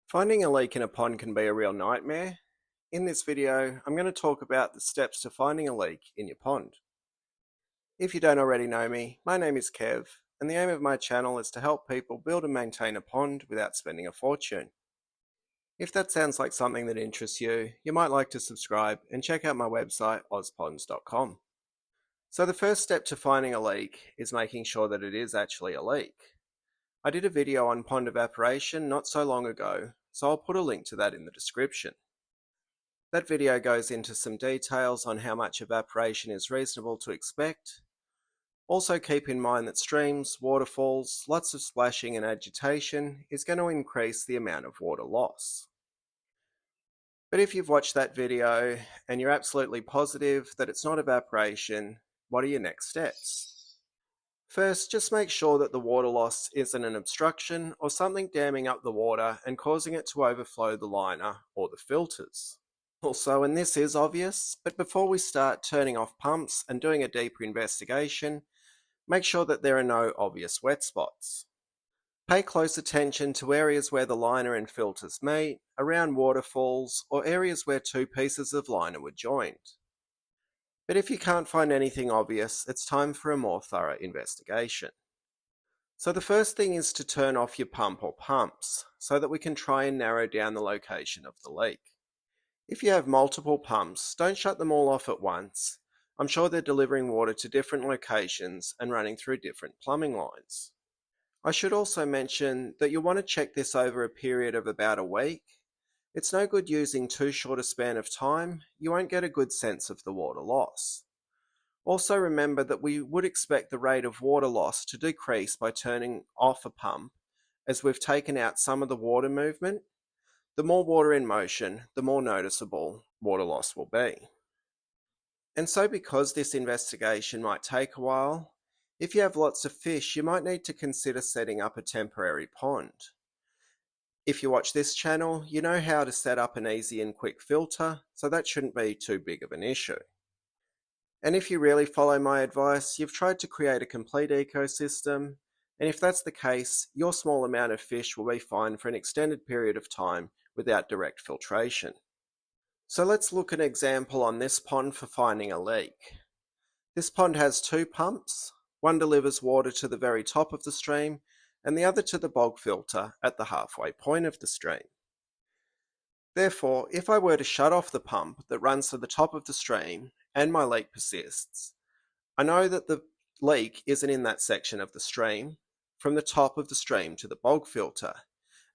Finding a leak in a pond can be a real nightmare. In this video, I'm going to talk about the steps to finding a leak in your pond. If you don't already know me, my name is Kev, and the aim of my channel is to help people build and maintain a pond without spending a fortune. If that sounds like something that interests you, you might like to subscribe and check out my website, ozponds.com. So the first step to finding a leak is making sure that it is actually a leak. I did a video on pond evaporation not so long ago, so I'll put a link to that in the description. That video goes into some details on how much evaporation is reasonable to expect. Also keep in mind that streams, waterfalls, lots of splashing and agitation is going to increase the amount of water loss. But if you've watched that video and you're absolutely positive that it's not evaporation, what are your next steps? First, just make sure that the water loss isn't an obstruction or something damming up the water and causing it to overflow the liner or the filters. Also, and this is obvious, but before we start turning off pumps and doing a deeper investigation, make sure that there are no obvious wet spots. Pay close attention to areas where the liner and filters meet, around waterfalls, or areas where two pieces of liner were joined. But if you can't find anything obvious, it's time for a more thorough investigation. So the first thing is to turn off your pump or pumps, so that we can try and narrow down the location of the leak. If you have multiple pumps, don't shut them all off at once. I'm sure they're delivering water to different locations and running through different plumbing lines. I should also mention that you'll want to check this over a period of about a week. It's no good using too short a span of time, you won't get a good sense of the water loss. Also remember that we would expect the rate of water loss to decrease by turning off a pump, as we've taken out some of the water movement. The more water in motion, the more noticeable water loss will be. And so because this investigation might take a while, if you have lots of fish, you might need to consider setting up a temporary pond. If you watch this channel, you know how to set up an easy and quick filter, so that shouldn't be too big of an issue. And if you really follow my advice, you've tried to create a complete ecosystem, and if that's the case, your small amount of fish will be fine for an extended period of time without direct filtration. So let's look at an example on this pond for finding a leak. This pond has two pumps. One delivers water to the very top of the stream, and the other to the bog filter at the halfway point of the stream. Therefore, if I were to shut off the pump that runs to the top of the stream and my leak persists, I know that the leak isn't in that section of the stream, from the top of the stream to the bog filter,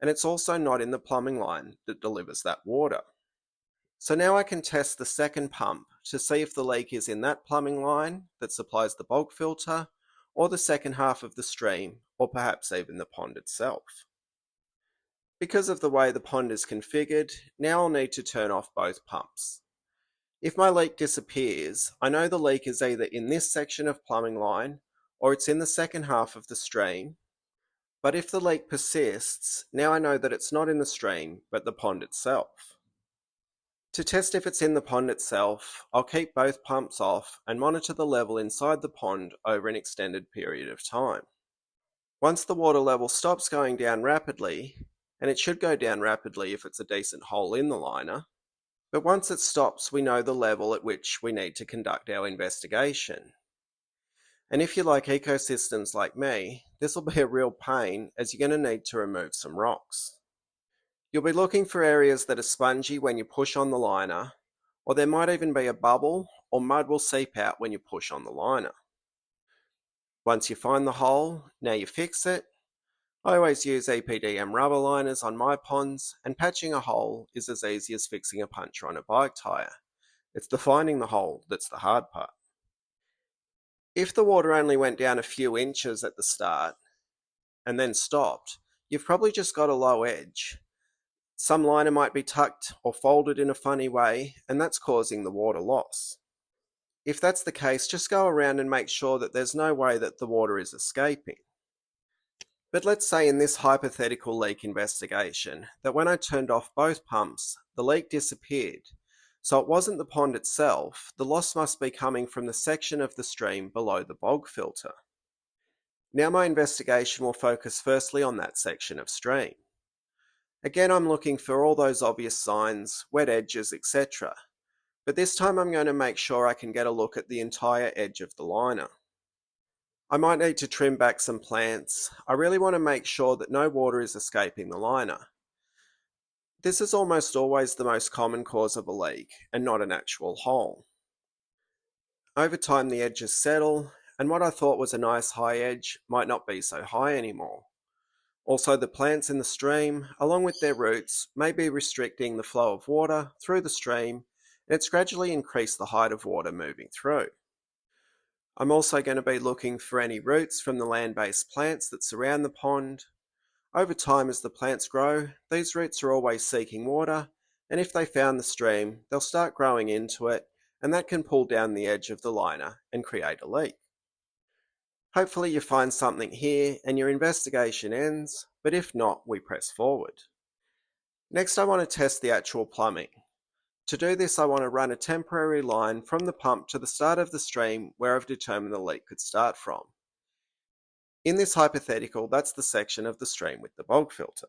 and it's also not in the plumbing line that delivers that water. So now I can test the second pump to see if the leak is in that plumbing line that supplies the bog filter, or the second half of the stream, or perhaps even the pond itself. Because of the way the pond is configured, now I'll need to turn off both pumps. If my leak disappears, I know the leak is either in this section of plumbing line, or it's in the second half of the stream. But if the leak persists, now I know that it's not in the stream, but the pond itself. To test if it's in the pond itself, I'll keep both pumps off and monitor the level inside the pond over an extended period of time. Once the water level stops going down rapidly, and it should go down rapidly if it's a decent hole in the liner, but once it stops, we know the level at which we need to conduct our investigation. And if you like ecosystems like me, this will be a real pain, as you're going to need to remove some rocks. You'll be looking for areas that are spongy when you push on the liner, or there might even be a bubble or mud will seep out when you push on the liner. Once you find the hole, now you fix it. I always use EPDM rubber liners on my ponds, and patching a hole is as easy as fixing a puncture on a bike tyre. It's the finding the hole that's the hard part. If the water only went down a few inches at the start and then stopped, you've probably just got a low edge. Some liner might be tucked or folded in a funny way, and that's causing the water loss. If that's the case, just go around and make sure that there's no way that the water is escaping. But let's say in this hypothetical leak investigation that when I turned off both pumps, the leak disappeared. So it wasn't the pond itself, the loss must be coming from the section of the stream below the bog filter. Now my investigation will focus firstly on that section of stream. Again, I'm looking for all those obvious signs, wet edges, etc. But this time I'm going to make sure I can get a look at the entire edge of the liner. I might need to trim back some plants. I really want to make sure that no water is escaping the liner. This is almost always the most common cause of a leak, and not an actual hole. Over time the edges settle, and what I thought was a nice high edge might not be so high anymore. Also, the plants in the stream, along with their roots, may be restricting the flow of water through the stream, and it's gradually increased the height of water moving through. I'm also going to be looking for any roots from the land-based plants that surround the pond. Over time, as the plants grow, these roots are always seeking water, and if they found the stream, they'll start growing into it, and that can pull down the edge of the liner and create a leak. Hopefully you find something here and your investigation ends, but if not, we press forward. Next, I want to test the actual plumbing. To do this, I want to run a temporary line from the pump to the start of the stream where I've determined the leak could start from. In this hypothetical, that's the section of the stream with the bog filter.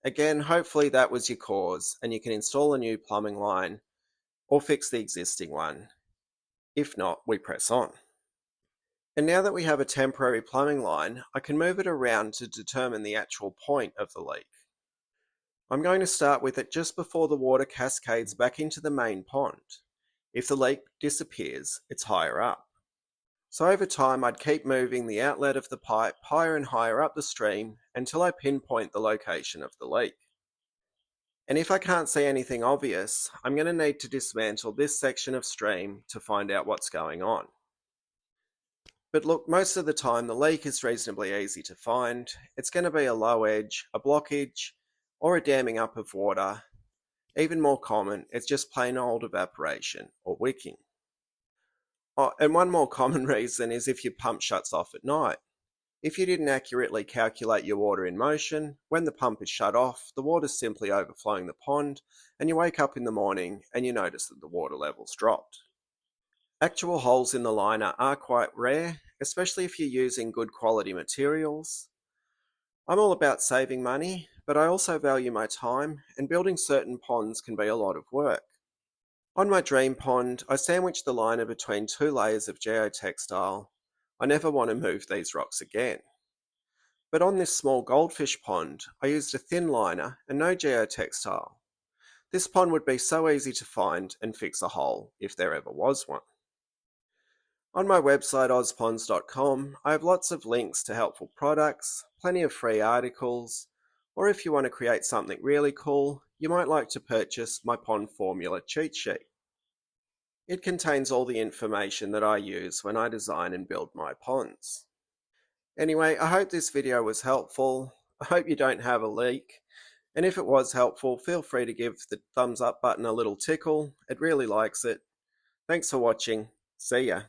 Again, hopefully that was your cause and you can install a new plumbing line or fix the existing one. If not, we press on. And now that we have a temporary plumbing line, I can move it around to determine the actual point of the leak. I'm going to start with it just before the water cascades back into the main pond. If the leak disappears, it's higher up. So over time, I'd keep moving the outlet of the pipe higher and higher up the stream until I pinpoint the location of the leak. And if I can't see anything obvious, I'm going to need to dismantle this section of stream to find out what's going on. But look, most of the time the leak is reasonably easy to find. It's going to be a low edge, a blockage, or a damming up of water. Even more common, it's just plain old evaporation or wicking. Oh, and one more common reason is if your pump shuts off at night. If you didn't accurately calculate your water in motion, when the pump is shut off, the water's simply overflowing the pond, and you wake up in the morning and you notice that the water level's dropped. Actual holes in the liner are quite rare, especially if you're using good quality materials. I'm all about saving money, but I also value my time, and building certain ponds can be a lot of work. On my dream pond, I sandwiched the liner between 2 layers of geotextile. I never want to move these rocks again. But on this small goldfish pond, I used a thin liner and no geotextile. This pond would be so easy to find and fix a hole if there ever was one. On my website ozponds.com, I have lots of links to helpful products, plenty of free articles, or if you want to create something really cool, you might like to purchase my pond formula cheat sheet. It contains all the information that I use when I design and build my ponds. Anyway, I hope this video was helpful. I hope you don't have a leak. And if it was helpful, feel free to give the thumbs up button a little tickle. It really likes it. Thanks for watching. See ya.